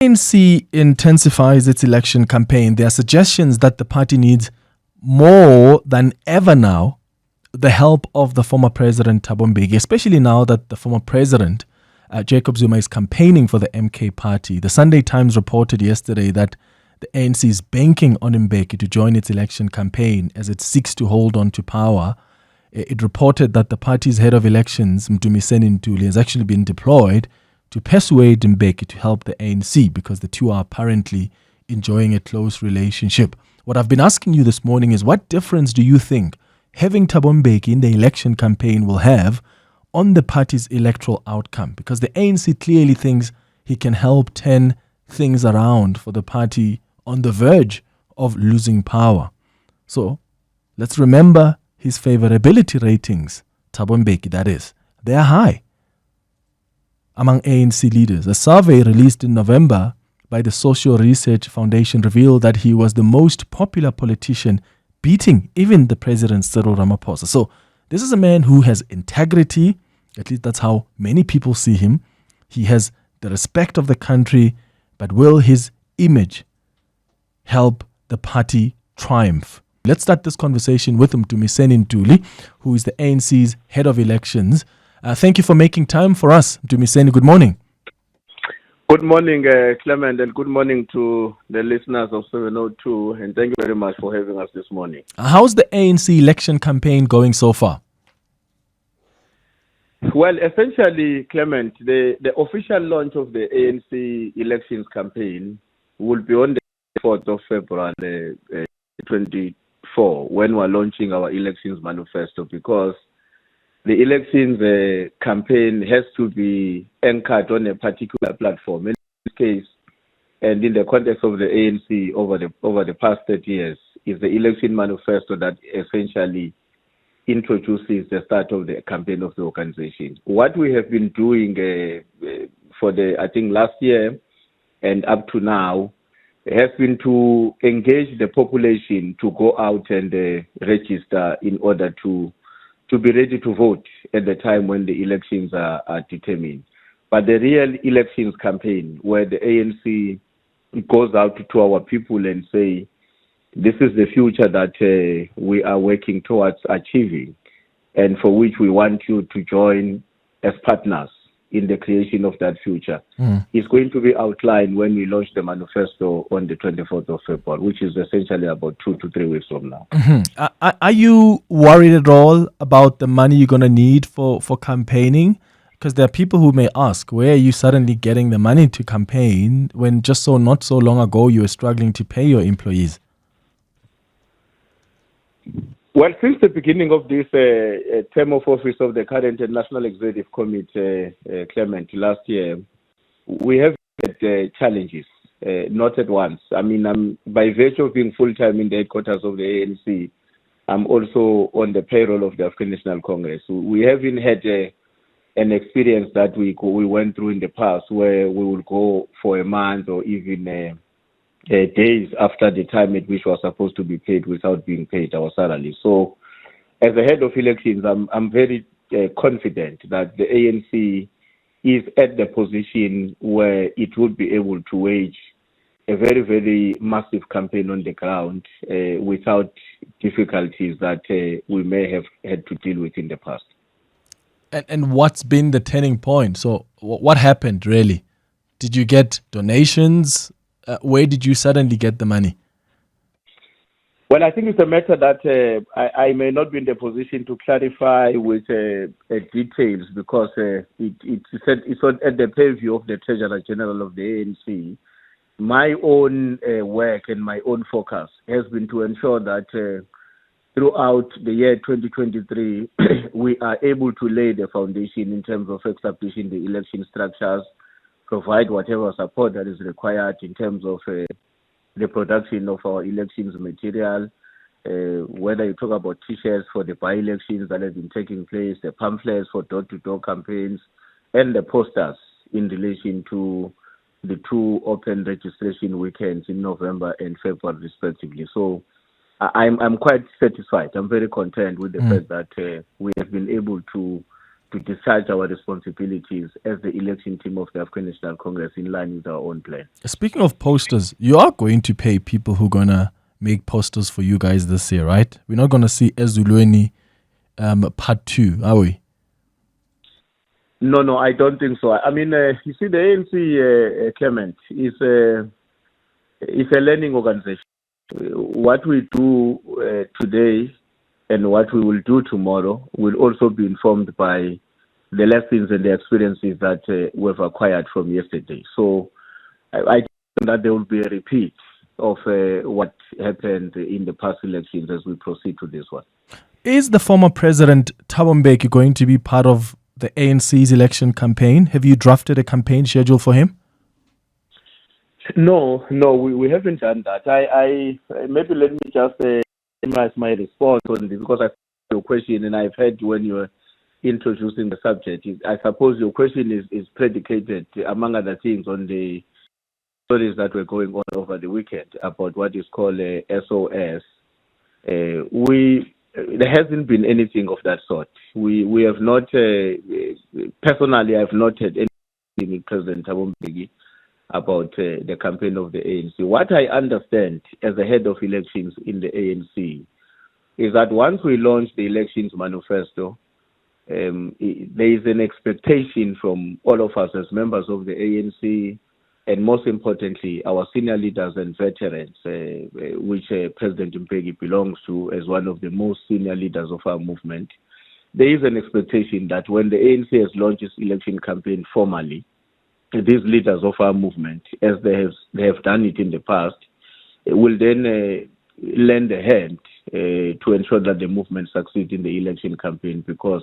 ANC intensifies its election campaign, there are suggestions that the party needs more than ever now the help of the former president Thabo Mbeki, especially now that the former president Jacob Zuma is campaigning for the MK party. The Sunday Times reported yesterday that the ANC is banking on Mbeki to join its election campaign as it seeks to hold on to power. It reported that the party's head of elections, Mdumiseni Ntuli, has actually been deployed to persuade Mbeki to help the ANC because the two are apparently enjoying a close relationship. What I've been asking you this morning is, what difference do you think having Thabo Mbeki in the election campaign will have on the party's electoral outcome? Because the ANC clearly thinks he can help turn things around for the party on the verge of losing power. So let's remember his favorability ratings, Thabo Mbeki that is, they are high among ANC leaders. A survey released in November by the Social Research Foundation revealed that he was the most popular politician, beating even the President Cyril Ramaphosa. So this is a man who has integrity, at least that's how many people see him. He has the respect of the country, but will his image help the party triumph? Let's start this conversation with Mdumiseni Ntuli, who is the ANC's head of elections. Thank you for making time for us, Mdumiseni. Good morning. Good morning, Clement, and good morning to the listeners of 702, and thank you very much for having us this morning. How's the ANC election campaign going so far? Well, essentially, Clement, the official launch of the ANC elections campaign will be on the 4th of February 2024, when we're launching our elections manifesto, because the elections campaign has to be anchored on a particular platform. In this case, and in the context of the ANC over the past 30 years, is the election manifesto that essentially introduces the start of the campaign of the organization. What we have been doing for I think last year and up to now has been to engage the population to go out and register in order to be ready to vote at the time when the elections are determined. But the real elections campaign, where the ANC goes out to our people and say, this is the future that we are working towards achieving, and for which we want you to join as partners in the creation of that future, is going to be outlined when we launch the manifesto on the 24th of February, which is essentially about 2 to 3 weeks from now. Are you worried at all about the money you're going to need for campaigning? Because there are people who may ask, where are you suddenly getting the money to campaign when just not so long ago you were struggling to pay your employees? Well, since the beginning of this term of office of the current National Executive Committee, Clement, last year, we have had challenges, not at once. I mean, by virtue of being full-time in the headquarters of the ANC, I'm also on the payroll of the African National Congress. We haven't had an experience that we went through in the past where we will go for a month or even days after the time at which we are supposed to be paid without being paid our salary. So, as the head of elections, I'm very confident that the ANC is at the position where it would be able to wage a very, very massive campaign on the ground without difficulties that we may have had to deal with in the past. And what's been the turning point? So, what happened really? Did you get donations? Where did you suddenly get the money? Well, I think it's a matter that I may not be in the position to clarify with details, because it's at the purview of the Treasurer General of the ANC. My own work and my own focus has been to ensure that throughout the year 2023, we are able to lay the foundation in terms of establishing the election structures, provide whatever support that is required in terms of the production of our elections material, whether you talk about T-shirts for the by-elections that have been taking place, the pamphlets for door-to-door campaigns, and the posters in relation to the 2 open registration weekends in November and February, respectively. So I'm quite satisfied. I'm very content with the fact that we have been able to to discharge our responsibilities as the election team of the African National Congress in line with our own plan. Speaking of posters, you are going to pay people who are going to make posters for you guys this year, right? We're not going to see Ezulweni part 2, are we? No, I don't think so. I mean, you see, the ANC, Clement, is a learning organization. What we do today and what we will do tomorrow will also be informed by the lessons and the experiences that we've acquired from yesterday. So I think that there will be a repeat of what happened in the past elections as we proceed to this one. Is the former president, Thabo Mbeki, going to be part of the ANC's election campaign? Have you drafted a campaign schedule for him? No, we haven't done that. I maybe let me just summarize my response on this, because I your question, and I've heard when you were introducing the subject. I suppose your question is predicated, among other things, on the stories that were going on over the weekend about what is called SOS. There hasn't been anything of that sort. We have not, personally, I've not had anything with President Thabo Mbeki about the campaign of the ANC. What I understand as the head of elections in the ANC is that once we launch the elections manifesto, there is an expectation from all of us as members of the ANC, and most importantly, our senior leaders and veterans, which President Mbeki belongs to as one of the most senior leaders of our movement. There is an expectation that when the ANC has launched its election campaign formally, these leaders of our movement, as they have done it in the past, will then lend a hand to ensure that the movement succeeds in the election campaign, because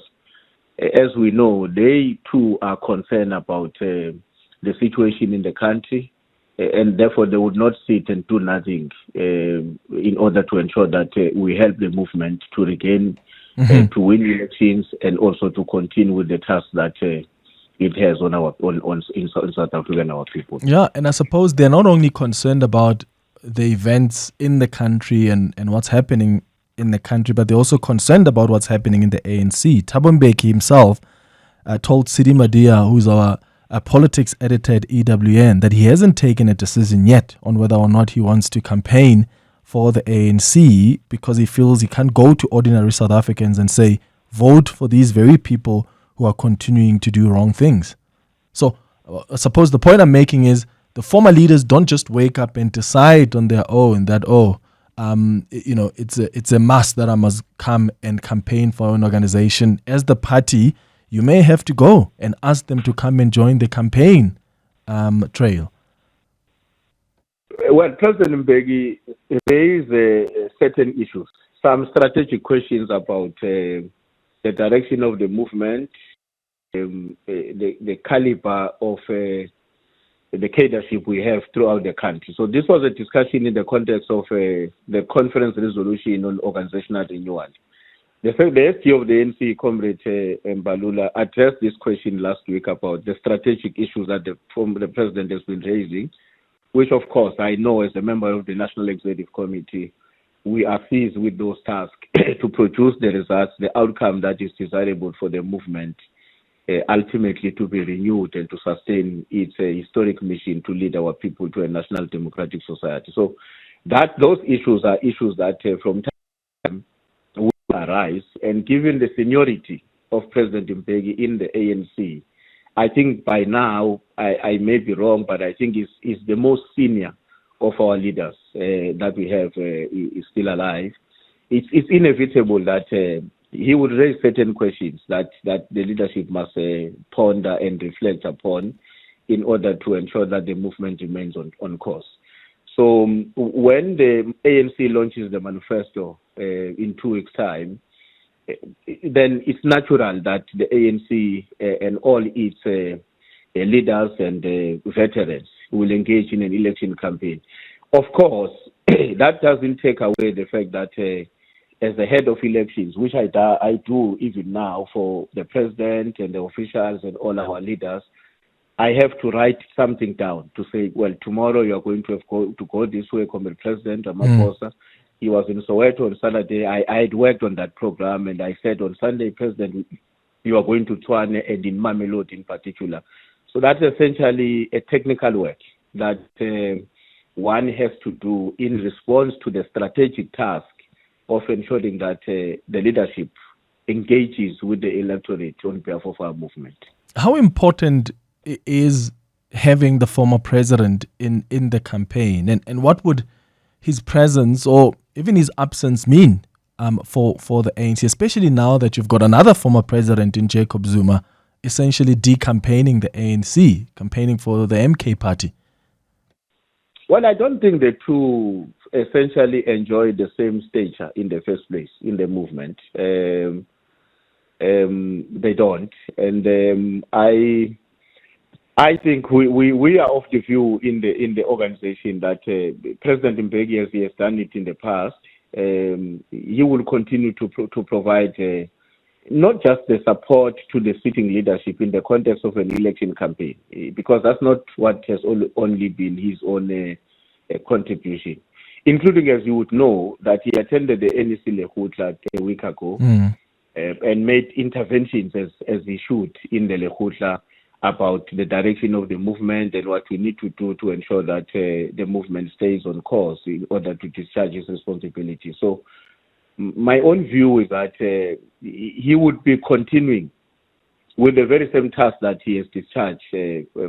as we know, they too are concerned about the situation in the country, and therefore they would not sit and do nothing in order to ensure that we help the movement to regain, to win elections, and also to continue with the task that it has in South Africa and our people. Yeah, and I suppose they're not only concerned about the events in the country and what's happening in the country, but they're also concerned about what's happening in the ANC. Thabo Mbeki himself told Tshidi Madia, who's our politics editor at EWN, that he hasn't taken a decision yet on whether or not he wants to campaign for the ANC, because he feels he can't go to ordinary South Africans and say, vote for these very people who are continuing to do wrong things. So I suppose the point I'm making is the former leaders don't just wake up and decide on their own that, it's a must that I must come and campaign for an organization. As the party, you may have to go and ask them to come and join the campaign trail. Well, President Mbeki raised certain issues, some strategic questions about the direction of the movement, the caliber of the cadreship we have throughout the country. So this was a discussion in the context of the conference resolution on organizational renewal. The ST of the ANC, Comrade Mbalula, addressed this question last week about the strategic issues that the President has been raising, which of course I know as a member of the National Executive Committee, we are seized with those tasks to produce the results, the outcome that is desirable for the movement, ultimately to be renewed and to sustain its historic mission to lead our people to a national democratic society. So those issues are issues that from time to time will arise, and given the seniority of President Mbeki in the ANC, I think by now, I may be wrong, but I think is the most senior of our leaders that we have is still alive. It's inevitable that he would raise certain questions that the leadership must ponder and reflect upon in order to ensure that the movement remains on course. So when the ANC launches the manifesto in 2 weeks' time, then it's natural that the ANC and all its leaders and veterans will engage in an election campaign. Of course, that doesn't take away the fact that as the head of elections, which I do even now for the president and the officials and all our leaders, I have to write something down to say, well, tomorrow you are going to have to go this way, Comrade President Ramaphosa. He was in Soweto on Saturday. I had worked on that program, and I said on Sunday, President, you are going to Tshwane and in Mamelodi in particular. So that's essentially a technical work that one has to do in response to the strategic task of ensuring that the leadership engages with the electorate on behalf of our movement. How important is having the former president in the campaign, and what would his presence or even his absence mean for the ANC, especially now that you've got another former president in Jacob Zuma essentially decampaigning the ANC, campaigning for the MK party? Well, I don't think the two essentially enjoy the same stature in the first place in the movement. They don't, and I think we are of the view in the organization that President Mbeki, as he has done it in the past, he will continue to provide not just the support to the sitting leadership in the context of an election campaign, because that's not what has only been his own contribution, including, as you would know, that he attended the NEC Lekgotla a week ago and made interventions as he should in the Lekgotla about the direction of the movement and what we need to do to ensure that the movement stays on course in order to discharge its responsibility. So my own view is that he would be continuing with the very same task that he has discharged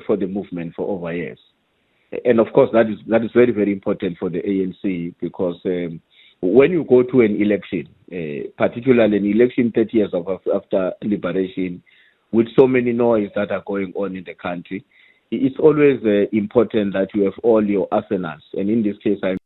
for the movement for over years. And of course, that is very, very important for the ANC, because when you go to an election, particularly an election 30 years after liberation, with so many noise that are going on in the country, it's always important that you have all your arsenals. And in this case, I mean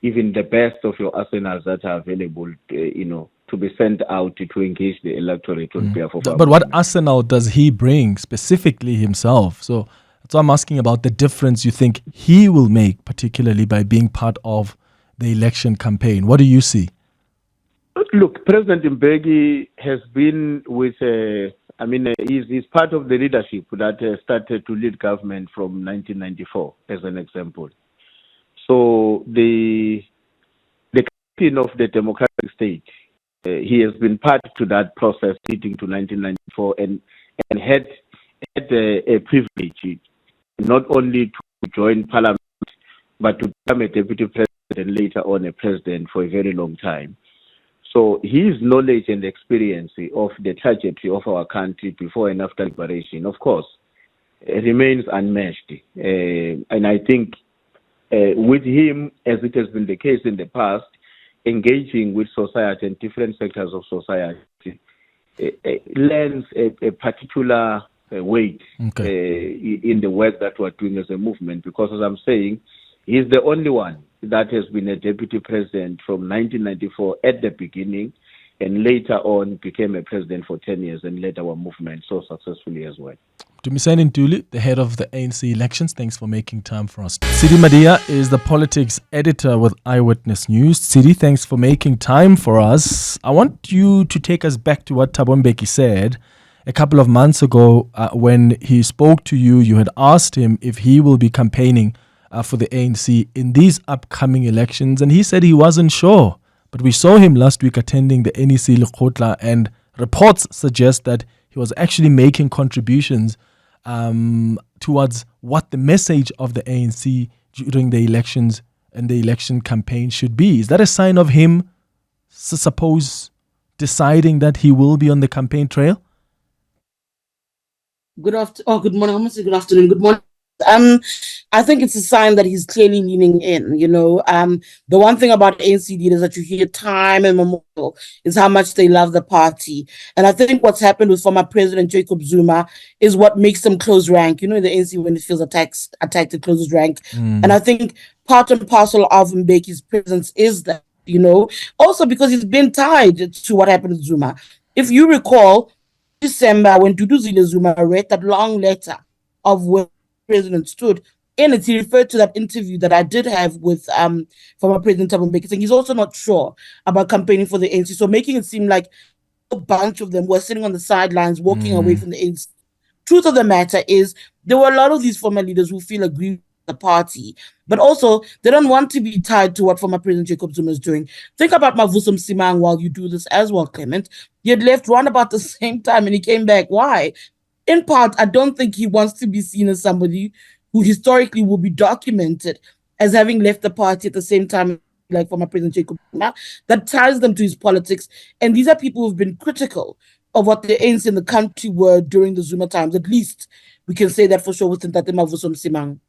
even the best of your arsenals that are available, to be sent out to engage the electorate on behalf of our But what movement. arsenal does he bring specifically himself? So that's why I'm asking about the difference you think he will make, particularly by being part of the election campaign. What do you see? Look, President Mbeki has been with, he's part of the leadership that started to lead government from 1994, as an example. So the captain of the democratic state, he has been part to that process leading to 1994 and had a privilege not only to join parliament, but to become a deputy president and later on a president for a very long time. So his knowledge and experience of the trajectory of our country before and after liberation, of course, remains unmatched. And I think with him, as it has been the case in the past, engaging with society and different sectors of society lends a particular weight in the work that we're doing as a movement, because, as I'm saying, he's the only one that has been a deputy president from 1994 at the beginning, and later on became a president for 10 years and led our movement so successfully as well. Mdumiseni Ntuli, the head of the ANC elections, thanks for making time for us. Tshidi Madia is the politics editor with Eyewitness News. Tshidi, thanks for making time for us. I want you to take us back to what Thabo Mbeki said a couple of months ago when he spoke to you. You had asked him if he will be campaigning for the ANC in these upcoming elections, and he said he wasn't sure. But we saw him last week attending the NEC Lekgotla, and reports suggest that he was actually making contributions towards what the message of the ANC during the elections and the election campaign should be. Is that a sign of him, suppose, deciding that he will be on the campaign trail? Good morning. I must say good afternoon. Good morning. I think it's a sign that he's clearly leaning in. The one thing about ANC leaders that you hear time and memorial is how much they love the party. And I think what's happened with former President Jacob Zuma is what makes them close rank. The ANC, when it feels attacked, it closes rank. And I think part and parcel of Mbeki's presence is that, also because he's been tied to what happened with Zuma. If you recall, December, when Duduzile Zuma read that long letter of where the president stood, in it, he referred to that interview that I did have with former President Thabo Mbeki, saying he's also not sure about campaigning for the ANC. So making it seem like a bunch of them were sitting on the sidelines, walking away from the ANC. Truth of the matter is, there were a lot of these former leaders who feel aggrieved the party, but also they don't want to be tied to what former President Jacob Zuma is doing. Think about Mavuso Msimang while you do this as well, Clement. He had left around about the same time and he came back. Why? In part, I don't think he wants to be seen as somebody who historically will be documented as having left the party at the same time like former President Jacob Zuma. That ties them to his politics. And these are people who've been critical of what the ANC in the country were during the Zuma times. At least we can say that for sure with Ntate Mavuso Msimang.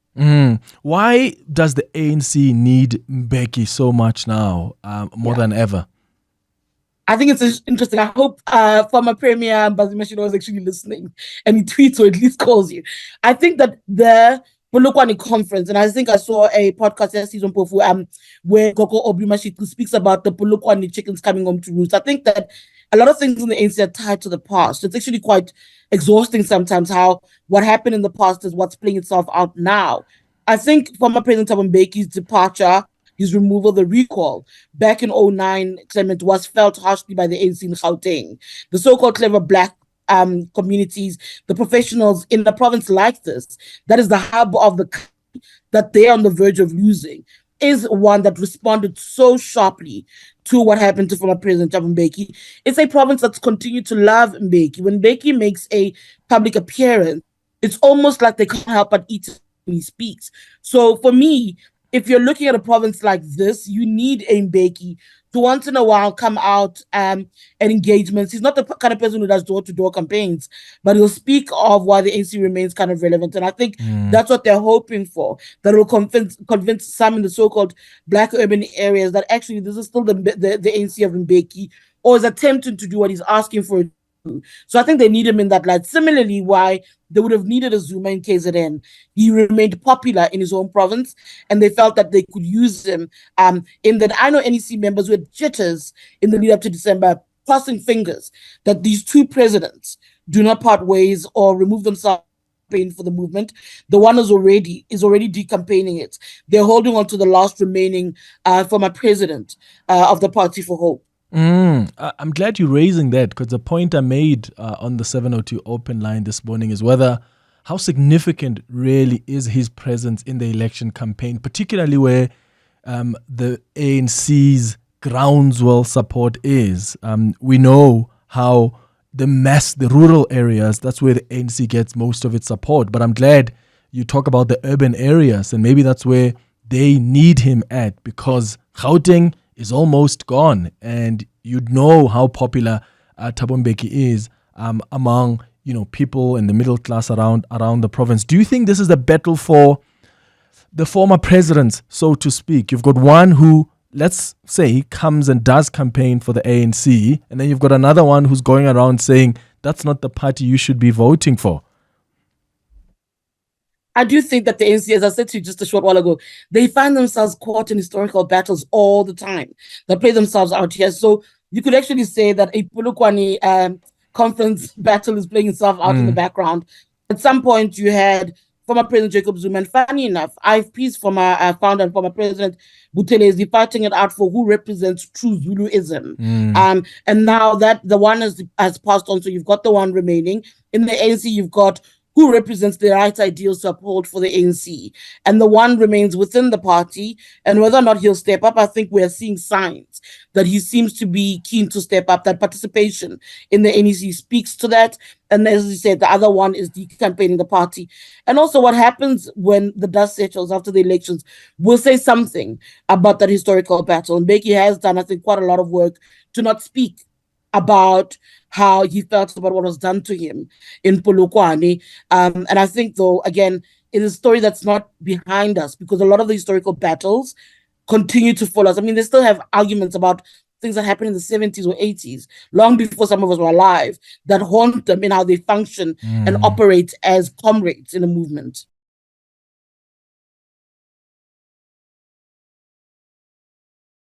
Why does the ANC need Mbeki so much now, more than ever? I think it's interesting. I hope former Premier Mbazimashilo is actually listening and he tweets or at least calls you. I think that the Polokwane conference, and I think I saw a podcast last season where Gogo Obrimashitu speaks about the Polokwane chickens coming home to roost. I think that a lot of things in the ANC are tied to the past. It's actually quite exhausting sometimes how what happened in the past is what's playing itself out now. I think former President Thabo Mbeki's departure, his removal, the recall back in 2009, Clement, was felt harshly by the ANC in Gauteng. The so-called clever black communities, the professionals in the province like this, that is the hub of the country that they're on the verge of losing, is one that responded so sharply to what happened to former President Thabo Mbeki. It's a province that's continued to love Mbeki. When Mbeki makes a public appearance, it's almost like they can't help but eat when he speaks. So for me, if you're looking at a province like this, you need a Mbeki to once in a while come out at engagements. He's not the kind of person who does door-to-door campaigns, but he'll speak of why the ANC remains kind of relevant. And I think that's what they're hoping for, that will convince some in the so-called black urban areas that actually this is still the ANC of Mbeki, or is attempting to do what he's asking for. So I think they need him in that light. Similarly, why they would have needed a Zuma in KZN. He remained popular in his home province, and they felt that they could use him in that. I know NEC members who had jitters in the lead up to December, crossing fingers that these two presidents do not part ways or remove themselves for the movement. The one is already decampaigning it. They're holding on to the last remaining former president of the Party for Hope. I'm glad you're raising that, because the point I made on the 702 open line this morning is how significant really is his presence in the election campaign, particularly where the ANC's groundswell support is. We know how the rural areas, that's where the ANC gets most of its support. But I'm glad you talk about the urban areas, and maybe that's where they need him at, because Gauteng is almost gone, and you'd know how popular Thabo Mbeki is among people in the middle class around the province. Do you think this is a battle for the former presidents, so to speak? You've got one who, let's say, comes and does campaign for the ANC, and then you've got another one who's going around saying that's not the party you should be voting for. I do think that the ANC, as I said to you just a short while ago, they find themselves caught in historical battles all the time that play themselves out here. So you could actually say that a Polokwane conference battle is playing itself out in the background. At some point, you had former President Jacob Zuma, and funny enough, IFP's former founder and former President Buthelezi fighting it out for who represents true Zuluism. And now that the one has passed on, so you've got the one remaining. In the ANC, you've got who represents the right ideals to uphold for the ANC. And the one remains within the party. And whether or not he'll step up, I think we're seeing signs that he seems to be keen to step up. That participation in the NEC speaks to that. And as you said, the other one is decampaigning the party. And also what happens when the dust settles after the elections will say something about that historical battle. And Mbeki has done, I think, quite a lot of work to not speak about how he felt about what was done to him in Polokwane. And I think, though, again, it is a story that's not behind us, because a lot of the historical battles continue to follow us. I mean, they still have arguments about things that happened in the 70s or 80s, long before some of us were alive, that haunt them in how they function and operate as comrades in a movement.